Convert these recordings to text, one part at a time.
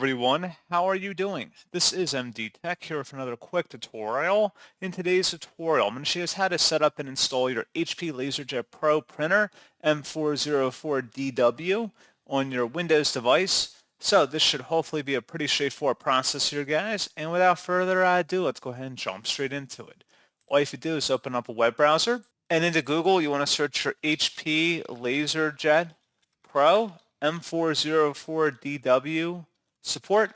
everyone, how are you doing? This is MD Tech here with another quick tutorial. In today's tutorial, I'm going to show you how to set up and install your HP LaserJet Pro printer M404dw on your Windows device. So this should hopefully be a pretty straightforward process here, guys. And without further ado, let's go ahead and jump straight into it. All you have to do is open up a web browser, and into Google, you want to search for HP LaserJet Pro M404dw support.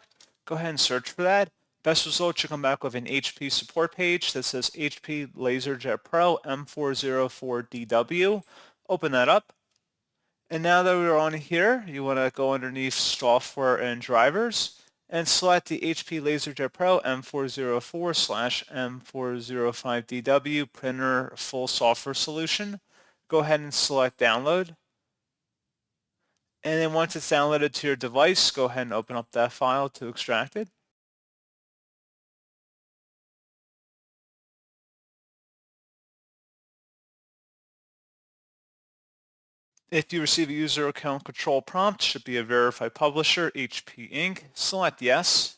Go ahead and search for that. Best result should come back with an HP support page that says HP LaserJet Pro M404dw. Open that up. And now that we're on here, you want to go underneath software and drivers and select the HP LaserJet Pro M404/M405dw printer full software solution. Go ahead and select download. And then once it's downloaded to your device, go ahead and open up that file to extract it. If you receive a user account control prompt, should be a verified publisher, HP Inc. Select yes.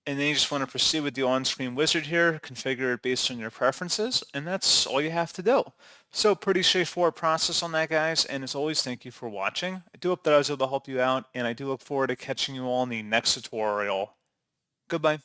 And then you just want to proceed with the on-screen wizard here, configure it based on your preferences, and that's all you have to do. So pretty straightforward process on that, guys, and as always, thank you for watching. I do hope that I was able to help you out, and I do look forward to catching you all in the next tutorial. Goodbye.